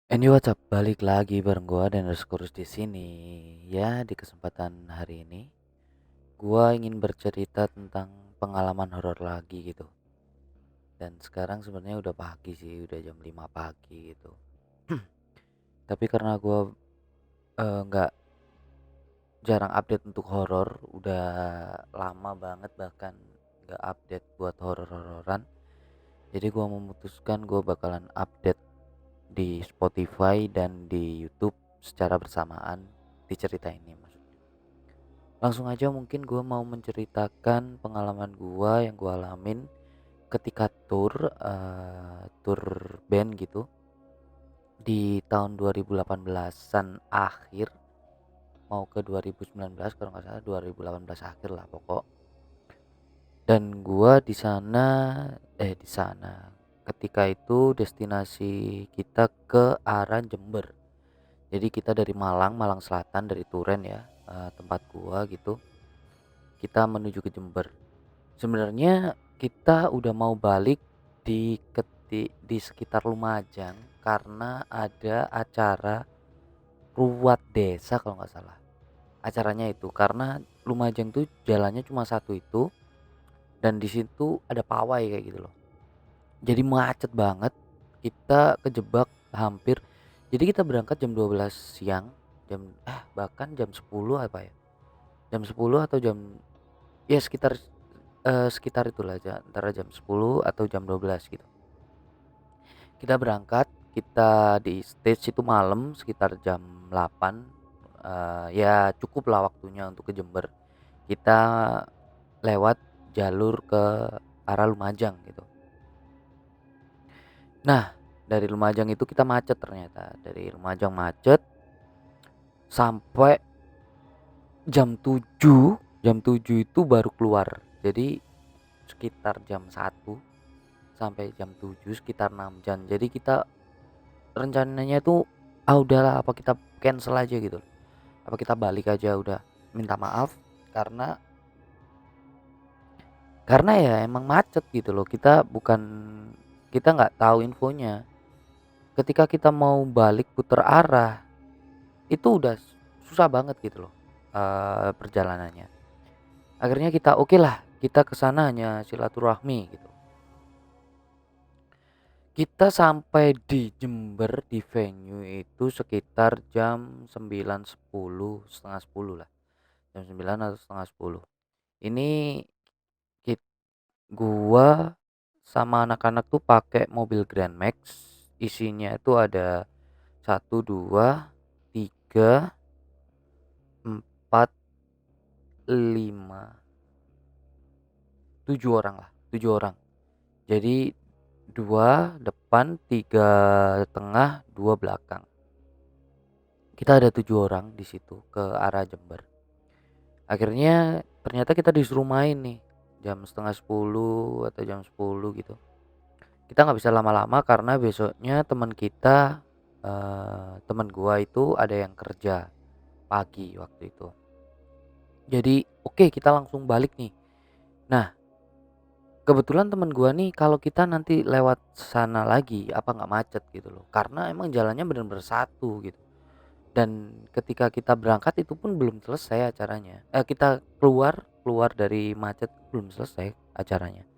Ini WhatsApp balik lagi bareng gua dan Kurus di sini. Ya, di kesempatan hari ini gua ingin bercerita tentang pengalaman horor lagi gitu. Dan sekarang sebenarnya udah pagi sih, udah jam 5 pagi gitu. Tapi karena gua nggak jarang update untuk horor, udah lama banget bahkan nggak update buat horor-hororan. Jadi gua memutuskan gua bakalan update di Spotify dan di YouTube secara bersamaan di cerita ini maksudnya. Langsung aja mungkin gue mau menceritakan pengalaman gue yang gue alamin ketika tur band gitu di tahun 2018-an akhir mau ke 2019 kalau nggak salah 2018 akhir lah pokok. Dan gua di sana ketika itu destinasi kita ke arah Jember. Jadi kita dari Malang Selatan dari Turen ya, tempat gua gitu. Kita menuju ke Jember. Sebenarnya kita udah mau balik di sekitar Lumajang karena ada acara ruat desa kalau nggak salah. Acaranya itu karena Lumajang tuh jalannya cuma satu itu dan di situ ada pawai kayak gitu loh. Jadi macet banget. Kita kejebak hampir. Jadi kita berangkat jam 12 siang, bahkan jam 10 apa ya? Jam 10 atau ya sekitar itulah antara jam 10 atau jam 12 gitu. Kita berangkat, kita di stage itu malam sekitar jam 8, ya cukuplah waktunya untuk ke Jember. Kita lewat jalur ke arah Lumajang gitu. Nah, dari Lumajang itu kita macet ternyata. Dari Lumajang macet sampai jam 7 itu baru keluar. Jadi sekitar jam 1 sampai jam 7 sekitar 6 jam. Jadi kita rencananya tuh, udahlah apa kita cancel aja gitu, apa kita balik aja udah, minta maaf karena ya emang macet gitu loh, kita nggak tahu infonya. Ketika kita mau balik puter arah, itu udah susah banget gitu loh, perjalanannya. Akhirnya kita oke lah kita ke sana hanya silaturahmi gitu. Kita sampai di Jember di venue itu sekitar jam 9.10, setengah 10 lah. Jam 9 atau setengah 10. Ini kit gua sama anak-anak tuh pakai mobil Grand Max. Isinya itu ada 1, 2, 3, 4, 5, 7 orang lah, 7 orang. Jadi 2 depan, 3 tengah, 2 belakang. Kita ada 7 orang di situ ke arah Jember. Akhirnya ternyata kita disuruh main nih jam setengah 10 atau jam 10 gitu. Kita nggak bisa lama-lama karena besoknya teman gua itu ada yang kerja pagi waktu itu. Jadi oke kita langsung balik nih. Nah, kebetulan teman gua nih kalau kita nanti lewat sana lagi apa nggak macet gitu loh. Karena emang jalannya benar-benar satu gitu. Dan ketika kita berangkat itu pun belum selesai acaranya. Kita keluar keluar dari macet belum selesai acaranya.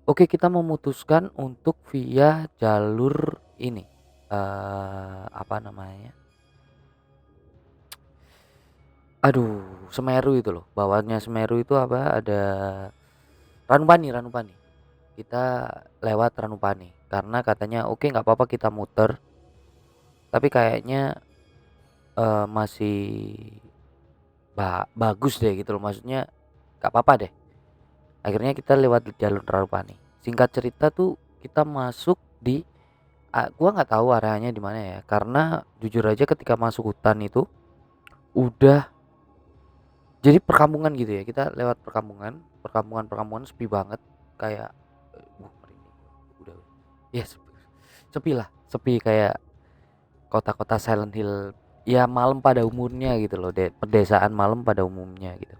Oke, kita memutuskan untuk via jalur ini, apa namanya, aduh, Semeru itu loh, bawahnya Semeru itu apa, ada Ranupani. Kita lewat Ranupani karena katanya, "Oke, nggak apa-apa kita muter, tapi kayaknya, masih bagus deh," gitu loh, maksudnya nggak apa-apa deh. Akhirnya kita lewat jalur Ranupani. Singkat cerita tuh kita masuk di gua nggak tahu arahnya di mana ya, karena jujur aja ketika masuk hutan itu udah jadi perkampungan gitu ya, kita lewat perkampungan sepi banget kayak, merinding udah ya sepi kayak kota-kota Silent Hill ya malam pada umumnya gitu loh, pedesaan malam pada umumnya gitu.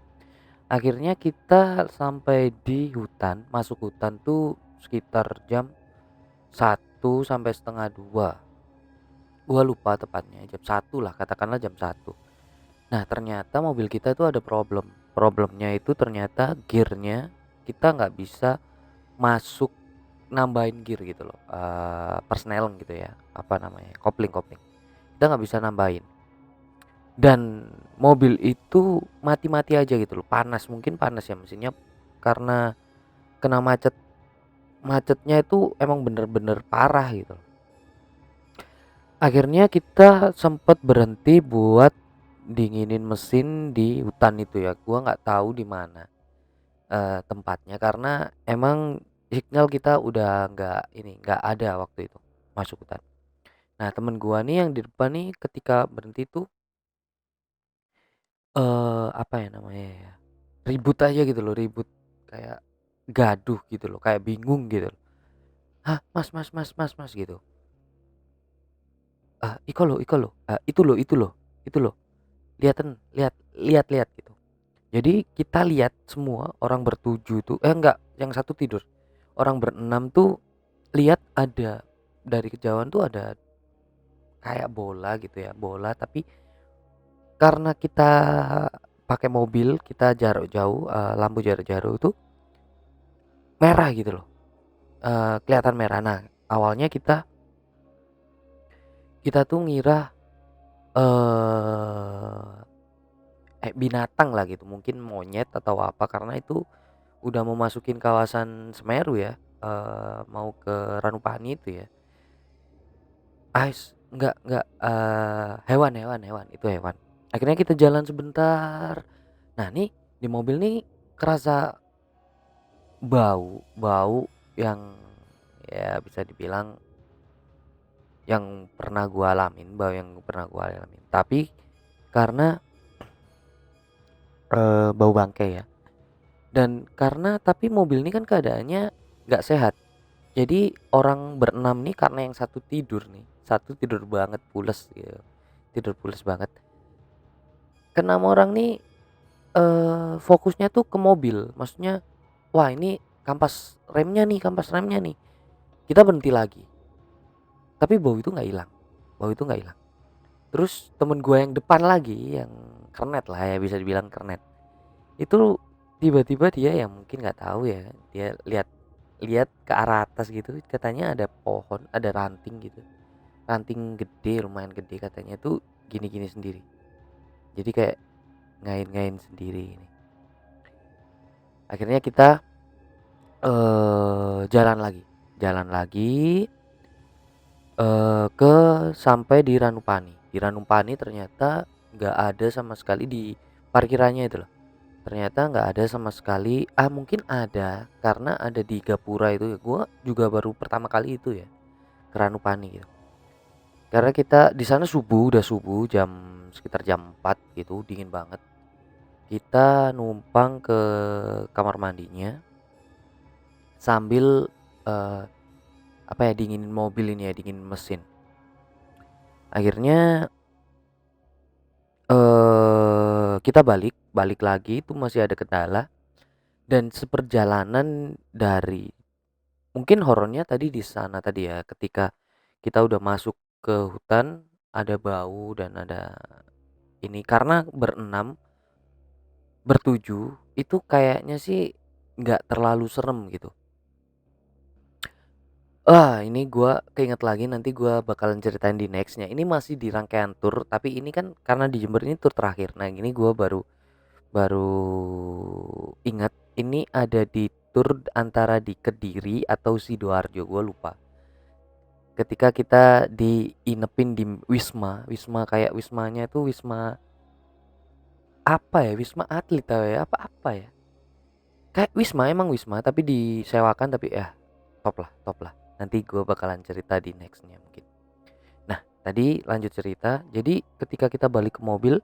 Akhirnya kita sampai di hutan, masuk hutan tuh sekitar jam 1 sampai setengah 2. gua lupa tepatnya jam 1 lah, katakanlah jam 1. Nah, ternyata mobil kita tuh ada problem. Problemnya itu ternyata gearnya kita nggak bisa masuk, nambahin gear gitu loh, persneling gitu ya, apa namanya, kopling-kopling. Kita nggak bisa nambahin. Dan mobil itu mati-mati aja gitu loh, panas, mungkin panas ya mesinnya karena kena macet. Macetnya itu emang bener-bener parah gitu loh. Akhirnya kita sempet berhenti buat dinginin mesin di hutan itu ya. Gua nggak tahu di mana tempatnya karena emang signal kita udah nggak ada waktu itu masuk hutan. Nah, temen gua nih yang di depan nih ketika berhenti tuh apa ya namanya ya, ribut aja gitu loh, ribut kayak gaduh gitu loh, kayak bingung gitu loh. "Hah, Mas Mas Mas Mas Mas," gitu. "Ah, iko lo, itu loh, itu loh, liaten, lihat lihat lihat," gitu. Jadi kita lihat semua orang bertujuh tuh, enggak, yang satu tidur. Orang berenam tuh lihat ada dari kejauhan tuh ada kayak bola gitu ya, bola tapi karena kita pakai mobil, kita jarak jauh, lampu jarak jauh itu merah gitu loh, kelihatan merah. Nah, awalnya kita tuh ngira, binatang lah gitu, mungkin monyet atau apa karena itu udah mau masukin kawasan Semeru ya, mau ke Ranupani itu ya. Enggak, hewan hewan hewan, itu hewan. Akhirnya kita jalan sebentar. Nah, nih di mobil nih kerasa bau bau yang ya bisa dibilang yang pernah gua alamin, bau yang pernah gua alamin. Tapi karena, bau bangkai ya, dan karena tapi mobil ini kan keadaannya nggak sehat. Jadi orang berenam nih karena yang satu tidur nih, satu tidur banget pules gitu, tidur pules banget. Keenam orang nih, fokusnya tuh ke mobil, maksudnya, "Wah, ini kampas remnya nih." Kita berhenti lagi, tapi bau itu nggak hilang, bau itu nggak hilang. Terus temen gue yang depan lagi, yang kernet lah ya, bisa dibilang kernet, itu tiba-tiba dia yang mungkin nggak tahu ya, dia lihat lihat ke arah atas gitu, katanya ada pohon, ada ranting gitu, ranting gede, lumayan gede katanya tuh gini-gini sendiri. Jadi kayak ngain-ngain sendiri ini. Akhirnya kita jalan lagi ke sampai di Ranupani. Di Ranupani ternyata nggak ada sama sekali di parkirannya itu loh. Ternyata nggak ada sama sekali. Mungkin ada karena ada di Gapura itu ya. Gua juga baru pertama kali itu ya ke Ranupani gitu. Karena kita di sana subuh, udah subuh sekitar jam 4 gitu, dingin banget. Kita numpang ke kamar mandinya sambil eh, apa ya, dinginin mobil ini ya, dinginin mesin. Akhirnya kita balik balik lagi itu masih ada kendala, dan seperjalanan dari mungkin horornya tadi di sana tadi ya, ketika kita udah masuk ke hutan ada bau dan ada ini karena berenam, bertujuh itu kayaknya sih nggak terlalu serem gitu. Ini gua keinget lagi, nanti gua bakalan ceritain di nextnya. Ini masih di rangkaian tour, tapi ini kan karena di Jember ini tour terakhir. Nah, ini gua baru baru ingat ini ada di tour antara di Kediri atau Sidoarjo, gua lupa. Ketika kita diinepin di wisma, wisma kayak wismanya itu wisma apa ya? Wisma atlet atau ya apa apa ya? Kayak wisma, emang wisma tapi disewakan, tapi ya top lah, top lah. Nanti gua bakalan cerita di nextnya mungkin. Nah, tadi lanjut cerita. Jadi ketika kita balik ke mobil,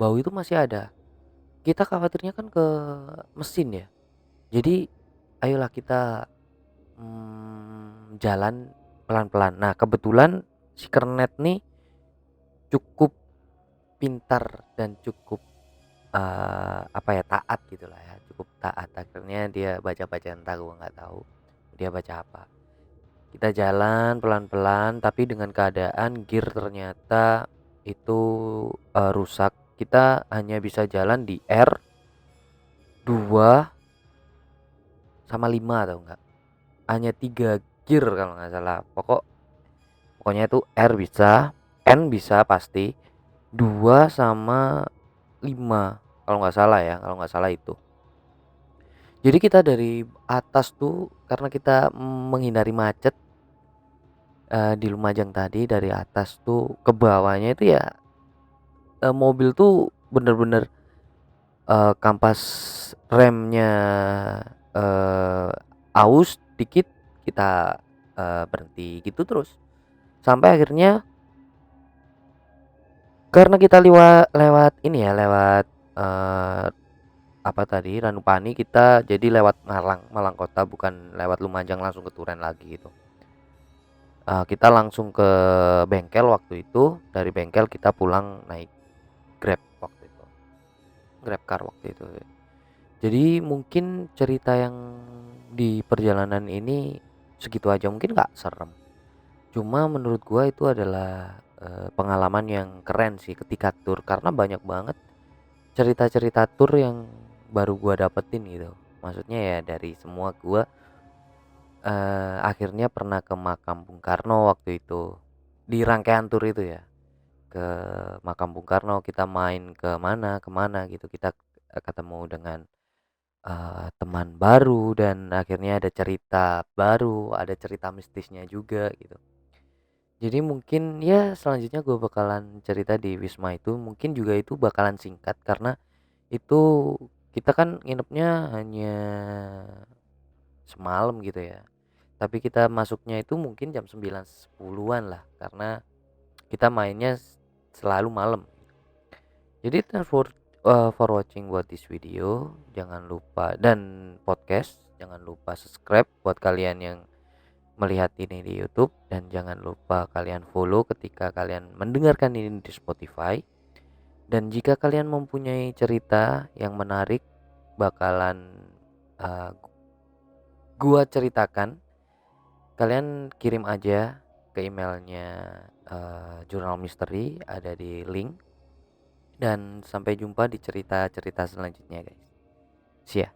bau itu masih ada. Kita khawatirnya kan ke mesin ya. Jadi ayolah kita jalan pelan-pelan. Nah, kebetulan si kernet nih cukup pintar dan cukup apa ya, taat gitulah ya, cukup taat. Akhirnya dia baca-baca, entah gua nggak tahu dia baca apa. Kita jalan pelan-pelan tapi dengan keadaan gear ternyata itu rusak. Kita hanya bisa jalan di R 2 sama 5 atau enggak. Hanya 3 gear kalau nggak salah. Pokoknya itu R bisa, N bisa pasti, 2 sama 5 kalau nggak salah ya, kalau nggak salah itu. Jadi kita dari atas tuh karena kita menghindari macet di Lumajang tadi, dari atas tuh ke bawahnya itu ya mobil tuh bener-bener kampas remnya eee, aus dikit kita berhenti gitu terus. Sampai akhirnya karena kita lewat ini ya, lewat eee, apa tadi, Ranupani, kita jadi lewat Malang, Malang kota, bukan lewat Lumajang langsung ke Turen lagi gitu. Kita langsung ke bengkel waktu itu, dari bengkel kita pulang naik Grab waktu itu, GrabCar waktu itu. Jadi mungkin cerita yang di perjalanan ini segitu aja, mungkin nggak serem. Cuma menurut gua itu adalah pengalaman yang keren sih ketika tur, karena banyak banget cerita-cerita tur yang baru gua dapetin gitu. Maksudnya ya dari semua gua akhirnya pernah ke makam Bung Karno waktu itu. Di rangkaian tur itu ya, ke makam Bung Karno, kita main ke mana gitu. Kita ketemu dengan teman baru dan akhirnya ada cerita baru, ada cerita mistisnya juga gitu. Jadi mungkin ya selanjutnya gue bakalan cerita di Wisma itu, mungkin juga itu bakalan singkat karena itu kita kan nginepnya hanya semalam gitu ya. Tapi kita masuknya itu mungkin jam 9 10-an lah karena kita mainnya selalu malam. Jadi thanks for watching buat this video. Jangan lupa, dan podcast, jangan lupa subscribe buat kalian yang melihat ini di YouTube, dan jangan lupa kalian follow ketika kalian mendengarkan ini di Spotify. Dan jika kalian mempunyai cerita yang menarik bakalan uh, gua ceritakan, kalian kirim aja ke emailnya Jurnal Misteri, ada di link. Dan sampai jumpa di cerita-cerita selanjutnya guys. See ya.